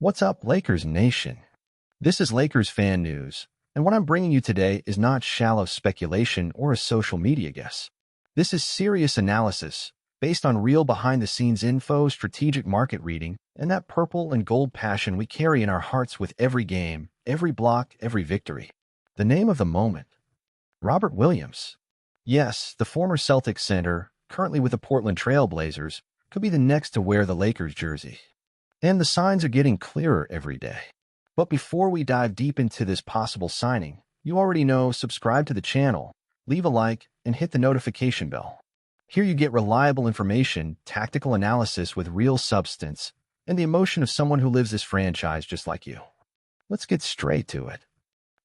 What's up, Lakers Nation? This is Lakers fan news, and what I'm bringing you today is not shallow speculation or a social media guess. This is serious analysis based on real behind-the-scenes info, strategic market reading, and that purple and gold passion we carry in our hearts with every game, every block, every victory. The name of the moment: Robert Williams. Yes, the former Celtics center, currently with the Portland Trail Blazers, could be the next to wear the Lakers jersey. And the signs are getting clearer every day. But before we dive deep into this possible signing, you already know, subscribe to the channel, leave a like, and hit the notification bell. Here you get reliable information, tactical analysis with real substance, and the emotion of someone who lives this franchise just like you. Let's get straight to it.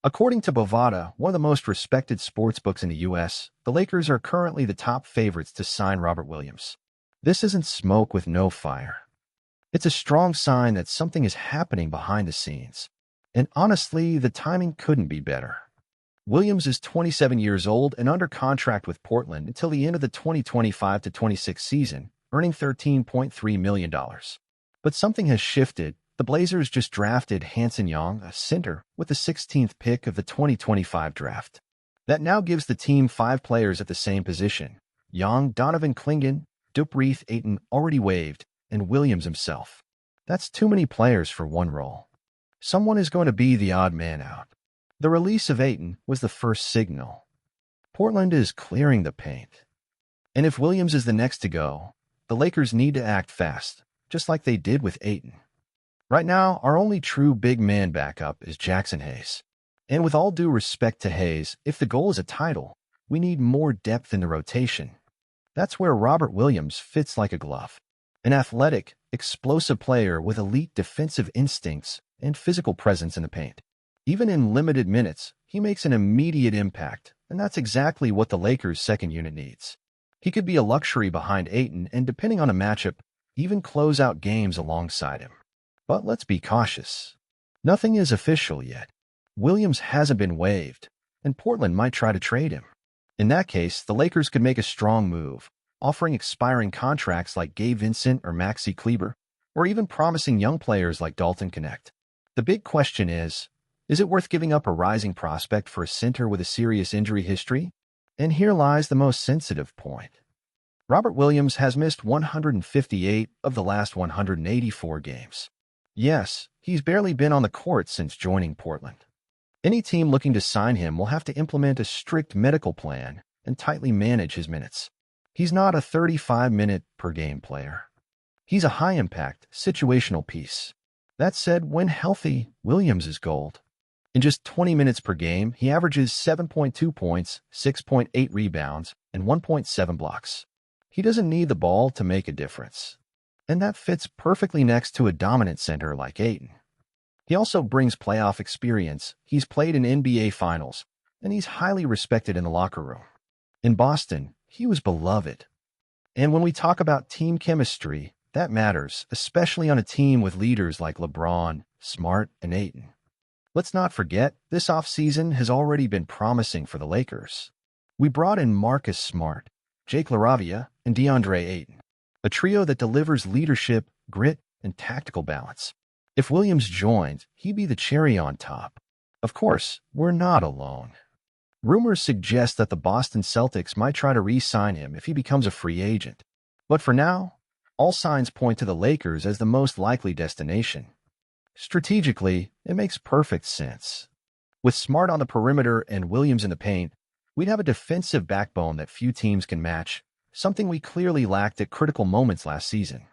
According to Bovada, one of the most respected sports books in the U.S., the Lakers are currently the top favorites to sign Robert Williams. This isn't smoke with no fire. It's a strong sign that something is happening behind the scenes. And honestly, the timing couldn't be better. Williams is 27 years old and under contract with Portland until the end of the 2025-26 season, earning $13.3 million. But something has shifted. The Blazers just drafted Hanson Young, a center, with the 16th pick of the 2025 draft. That now gives the team 5 players at the same position: Young, Donovan Clingan, Dupreath Ayton already waived, and Williams himself. That's too many players for one role. Someone is going to be the odd man out. The release of Ayton was the first signal. Portland is clearing the paint. And if Williams is the next to go, the Lakers need to act fast, just like they did with Ayton. Right now, our only true big man backup is Jackson Hayes. And with all due respect to Hayes, if the goal is a title, we need more depth in the rotation. That's where Robert Williams fits like a glove. An athletic, explosive player with elite defensive instincts and physical presence in the paint. Even in limited minutes, he makes an immediate impact, and that's exactly what the Lakers' second unit needs. He could be a luxury behind Ayton and, depending on a matchup, even close out games alongside him. But let's be cautious. Nothing is official yet. Williams hasn't been waived, and Portland might try to trade him. In that case, the Lakers could make a strong move, offering expiring contracts like Gabe Vincent or Maxi Kleber, or even promising young players like Dalton Connect. The big question is it worth giving up a rising prospect for a center with a serious injury history? And here lies the most sensitive point. Robert Williams has missed 158 of the last 184 games. Yes, he's barely been on the court since joining Portland. Any team looking to sign him will have to implement a strict medical plan and tightly manage his minutes. He's not a 35-minute-per-game player. He's a high-impact, situational piece. That said, when healthy, Williams is gold. In just 20 minutes per game, he averages 7.2 points, 6.8 rebounds, and 1.7 blocks. He doesn't need the ball to make a difference. And that fits perfectly next to a dominant center like Ayton. He also brings playoff experience. He's played in NBA Finals, and he's highly respected in the locker room. In Boston, he was beloved. And when we talk about team chemistry, that matters, especially on a team with leaders like LeBron, Smart, and Ayton. Let's not forget, this offseason has already been promising for the Lakers. We brought in Marcus Smart, Jake LaRavia, and DeAndre Ayton, a trio that delivers leadership, grit, and tactical balance. If Williams joined, he'd be the cherry on top. Of course, we're not alone. Rumors suggest that the Boston Celtics might try to re-sign him if he becomes a free agent. But for now, all signs point to the Lakers as the most likely destination. Strategically, it makes perfect sense. With Smart on the perimeter and Williams in the paint, we'd have a defensive backbone that few teams can match, something we clearly lacked at critical moments last season.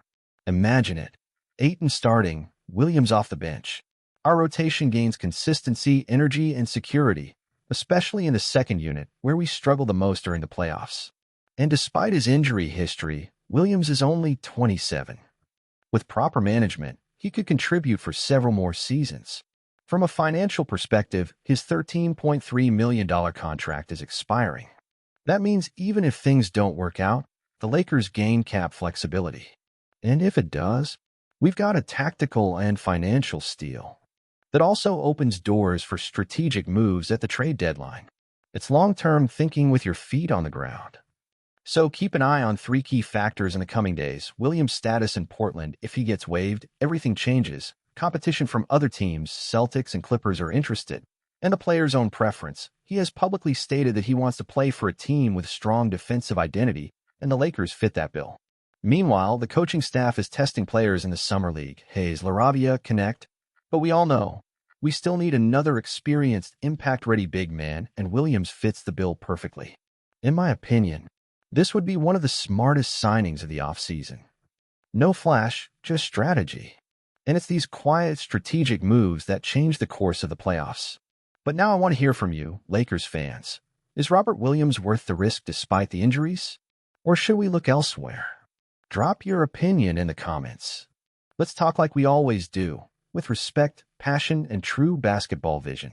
Imagine it: Ayton starting, Williams off the bench. Our rotation gains consistency, energy, and security, especially in the second unit, where we struggle the most during the playoffs. And despite his injury history, Williams is only 27. With proper management, he could contribute for several more seasons. From a financial perspective, his $13.3 million contract is expiring. That means even if things don't work out, the Lakers gain cap flexibility. And if it does, we've got a tactical and financial steal that also opens doors for strategic moves at the trade deadline. It's long-term thinking with your feet on the ground. So keep an eye on 3 key factors in the coming days: Williams' status in Portland. If he gets waived, everything changes. Competition from other teams, Celtics and Clippers, are interested, and the player's own preference. He has publicly stated that he wants to play for a team with strong defensive identity, and the Lakers fit that bill. Meanwhile, the coaching staff is testing players in the Summer League. Hayes, LaRavia, connect. But we all know, we still need another experienced, impact-ready big man, and Williams fits the bill perfectly. In my opinion, this would be one of the smartest signings of the offseason. No flash, just strategy. And it's these quiet, strategic moves that change the course of the playoffs. But now I want to hear from you, Lakers fans. Is Robert Williams worth the risk despite the injuries? Or should we look elsewhere? Drop your opinion in the comments. Let's talk like we always do, with respect, passion, and true basketball vision.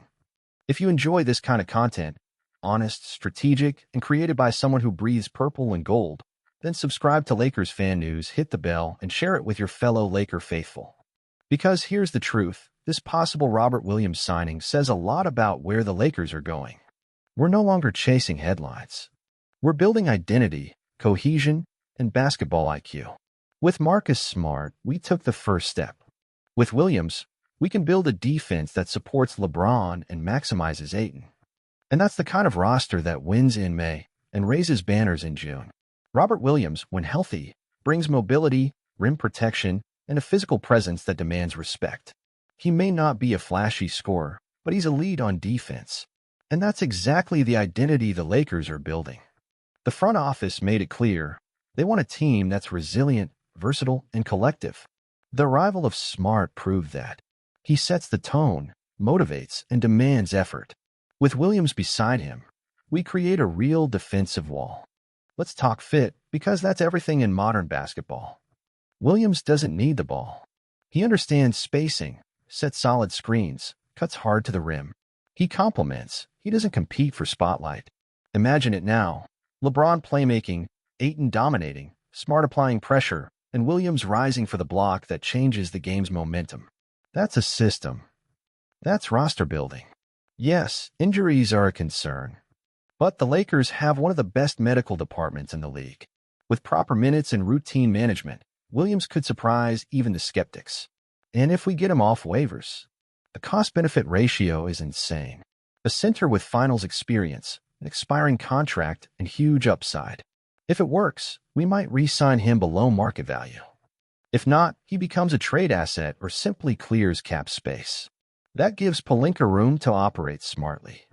If you enjoy this kind of content, honest, strategic, and created by someone who breathes purple and gold, then subscribe to Lakers Fan News, hit the bell, and share it with your fellow Laker faithful. Because here's the truth, this possible Robert Williams signing says a lot about where the Lakers are going. We're no longer chasing headlines. We're building identity, cohesion, and basketball IQ. With Marcus Smart, we took the first step. With Williams, we can build a defense that supports LeBron and maximizes Ayton. And that's the kind of roster that wins in May and raises banners in June. Robert Williams, when healthy, brings mobility, rim protection, and a physical presence that demands respect. He may not be a flashy scorer, but he's a lead on defense. And that's exactly the identity the Lakers are building. The front office made it clear they want a team that's resilient, versatile, and collective. The arrival of Smart proved that. He sets the tone, motivates, and demands effort. With Williams beside him, we create a real defensive wall. Let's talk fit, because that's everything in modern basketball. Williams doesn't need the ball. He understands spacing, sets solid screens, cuts hard to the rim. He complements. He doesn't compete for spotlight. Imagine it now. LeBron playmaking, Ayton dominating, Smart applying pressure, and Williams rising for the block that changes the game's momentum. That's a system. That's roster building. Yes, injuries are a concern. But the Lakers have one of the best medical departments in the league. With proper minutes and routine management, Williams could surprise even the skeptics. And if we get him off waivers, the cost-benefit ratio is insane. A center with finals experience, an expiring contract, and huge upside. If it works, we might re-sign him below market value. If not, he becomes a trade asset or simply clears cap space. That gives Pelinka room to operate smartly.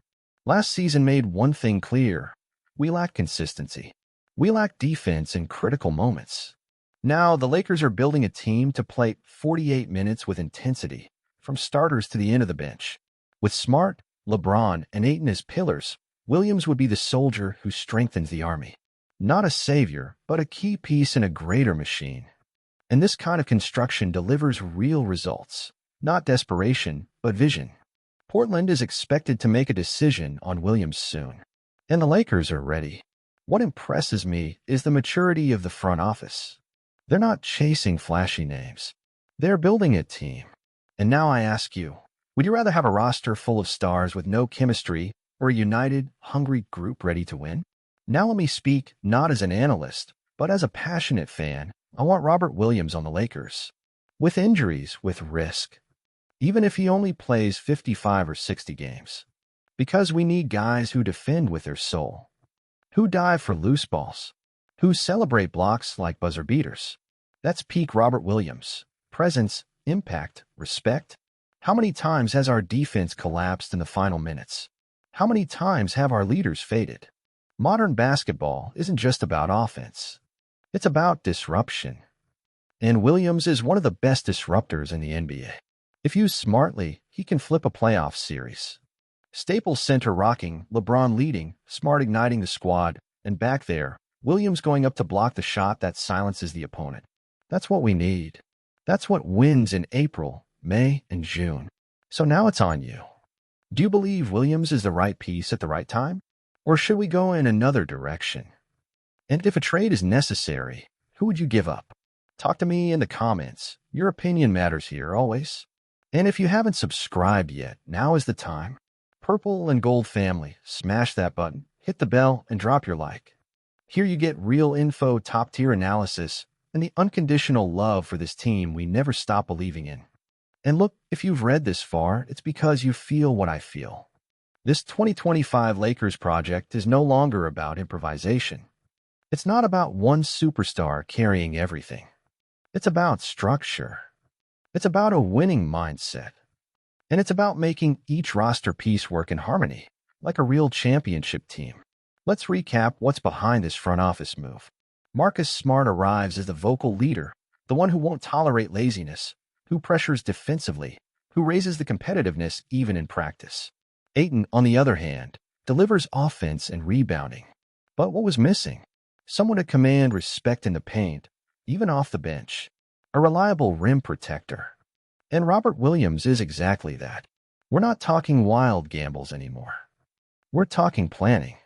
Last season made one thing clear. We lack consistency. We lack defense in critical moments. Now, the Lakers are building a team to play 48 minutes with intensity, from starters to the end of the bench. With Smart, LeBron, and Ayton as pillars, Williams would be the soldier who strengthens the army. Not a savior, but a key piece in a greater machine. And this kind of construction delivers real results. Not desperation, but vision. Portland is expected to make a decision on Williams soon. And the Lakers are ready. What impresses me is the maturity of the front office. They're not chasing flashy names. They're building a team. And now I ask you, would you rather have a roster full of stars with no chemistry or a united, hungry group ready to win? Now let me speak not as an analyst, but as a passionate fan. I want Robert Williams on the Lakers. With injuries, with risk. Even if he only plays 55 or 60 games. Because we need guys who defend with their soul. Who dive for loose balls. Who celebrate blocks like buzzer beaters. That's peak Robert Williams. Presence, impact, respect. How many times has our defense collapsed in the final minutes? How many times have our leaders faded? Modern basketball isn't just about offense. It's about disruption. And Williams is one of the best disruptors in the NBA. If used smartly, he can flip a playoff series. Staples center rocking, LeBron leading, Smart igniting the squad, and back there, Williams going up to block the shot that silences the opponent. That's what we need. That's what wins in April, May, and June. So now it's on you. Do you believe Williams is the right piece at the right time? Or should we go in another direction? And if a trade is necessary, who would you give up? Talk to me in the comments. Your opinion matters here, always. And if you haven't subscribed yet, now is the time. Purple and Gold family, smash that button, hit the bell, and drop your like. Here you get real info, top-tier analysis, and the unconditional love for this team we never stop believing in. And look, if you've read this far, it's because you feel what I feel. This 2025 Lakers project is no longer about improvisation. It's not about one superstar carrying everything. It's about structure. It's about a winning mindset. And it's about making each roster piece work in harmony, like a real championship team. Let's recap what's behind this front office move. Marcus Smart arrives as the vocal leader, the one who won't tolerate laziness, who pressures defensively, who raises the competitiveness even in practice. Ayton, on the other hand, delivers offense and rebounding. But what was missing? Someone to command respect in the paint, even off the bench. A reliable rim protector. And Robert Williams is exactly that. We're not talking wild gambles anymore. We're talking planning.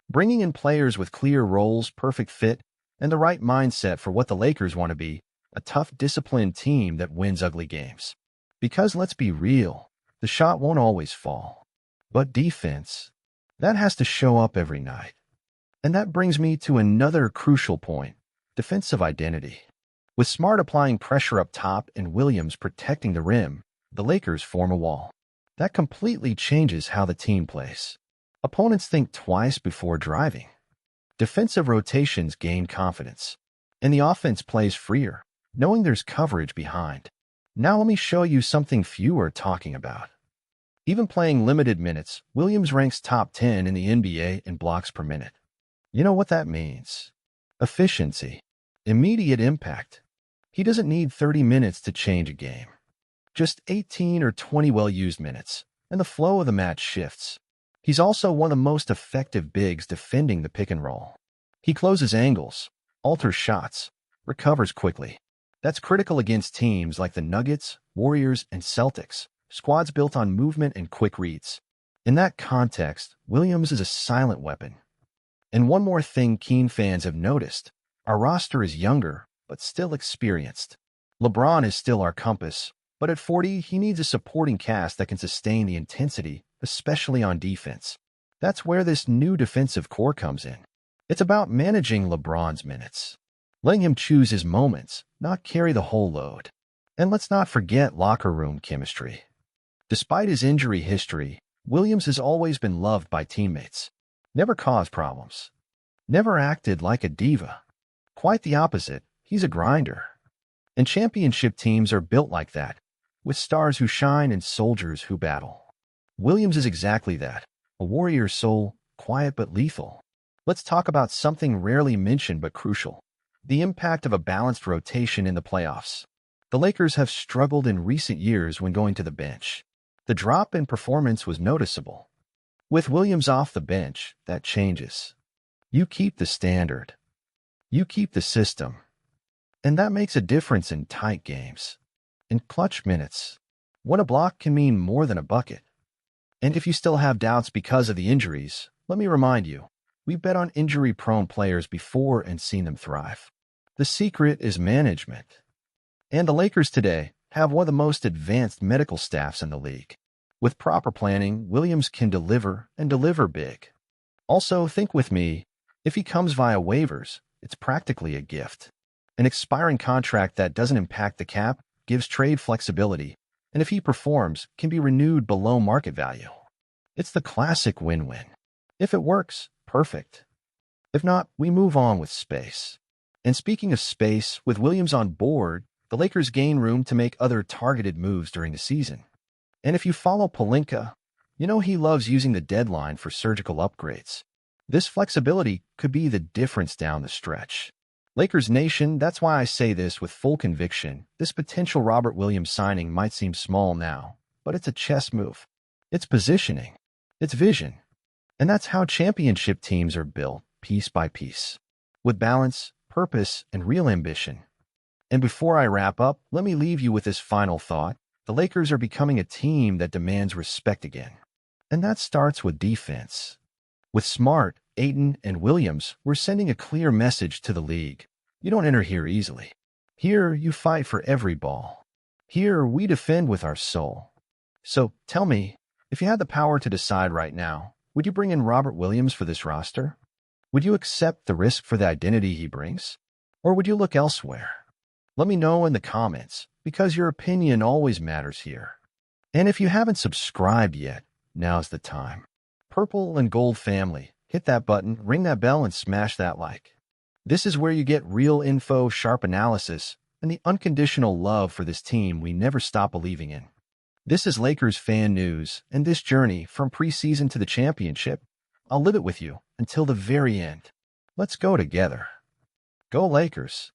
Bringing in players with clear roles, perfect fit, and the right mindset for what the Lakers want to be, a tough, disciplined team that wins ugly games. Because let's be real, the shot won't always fall. But defense, that has to show up every night. And that brings me to another crucial point, defensive identity. With Smart applying pressure up top and Williams protecting the rim, the Lakers form a wall. That completely changes how the team plays. Opponents think twice before driving. Defensive rotations gain confidence, and the offense plays freer, knowing there's coverage behind. Now let me show you something few are talking about. Even playing limited minutes, Williams ranks top 10 in the NBA in blocks per minute. You know what that means? Efficiency. Immediate impact. He doesn't need 30 minutes to change a game. Just 18 or 20 well-used minutes, and the flow of the match shifts. He's also one of the most effective bigs defending the pick and roll. He closes angles, alters shots, recovers quickly. That's critical against teams like the Nuggets, Warriors, and Celtics, squads built on movement and quick reads. In that context, Williams is a silent weapon. And one more thing keen fans have noticed, our roster is younger, but still experienced. LeBron is still our compass, but at 40, he needs a supporting cast that can sustain the intensity, especially on defense. That's where this new defensive core comes in. It's about managing LeBron's minutes, letting him choose his moments, not carry the whole load. And let's not forget locker room chemistry. Despite his injury history, Williams has always been loved by teammates. Never caused problems. Never acted like a diva. Quite the opposite, he's a grinder. And championship teams are built like that, with stars who shine and soldiers who battle. Williams is exactly that, a warrior soul, quiet but lethal. Let's talk about something rarely mentioned but crucial, the impact of a balanced rotation in the playoffs. The Lakers have struggled in recent years when going to the bench. The drop in performance was noticeable. With Williams off the bench, that changes. You keep the standard. You keep the system. And that makes a difference in tight games. In clutch minutes, when a block can mean more than a bucket. And if you still have doubts because of the injuries, let me remind you, we've bet on injury-prone players before and seen them thrive. The secret is management. And the Lakers today have one of the most advanced medical staffs in the league. With proper planning, Williams can deliver and deliver big. Also, think with me, if he comes via waivers, it's practically a gift. An expiring contract that doesn't impact the cap gives trade flexibility, and if he performs, can be renewed below market value. It's the classic win-win. If it works, perfect. If not, we move on with space. And speaking of space, with Williams on board, the Lakers gain room to make other targeted moves during the season. And if you follow Pelinka, you know he loves using the deadline for surgical upgrades. This flexibility could be the difference down the stretch. Lakers Nation, that's why I say this with full conviction. This potential Robert Williams signing might seem small now, but it's a chess move. It's positioning. It's vision. And that's how championship teams are built, piece by piece, with balance, purpose, and real ambition. And before I wrap up, let me leave you with this final thought. The Lakers are becoming a team that demands respect again. And that starts with defense. With Smart, Ayton, and Williams, we're sending a clear message to the league. You don't enter here easily. Here, you fight for every ball. Here, we defend with our soul. So, tell me, if you had the power to decide right now, would you bring in Robert Williams for this roster? Would you accept the risk for the identity he brings? Or would you look elsewhere? Let me know in the comments. because your opinion always matters here. And if you haven't subscribed yet, now's the time. Purple and Gold family, hit that button, ring that bell, and smash that like. This is where you get real info, sharp analysis, and the unconditional love for this team we never stop believing in. This is Lakers fan news, and this journey from preseason to the championship, I'll live it with you until the very end. Let's go together. Go Lakers!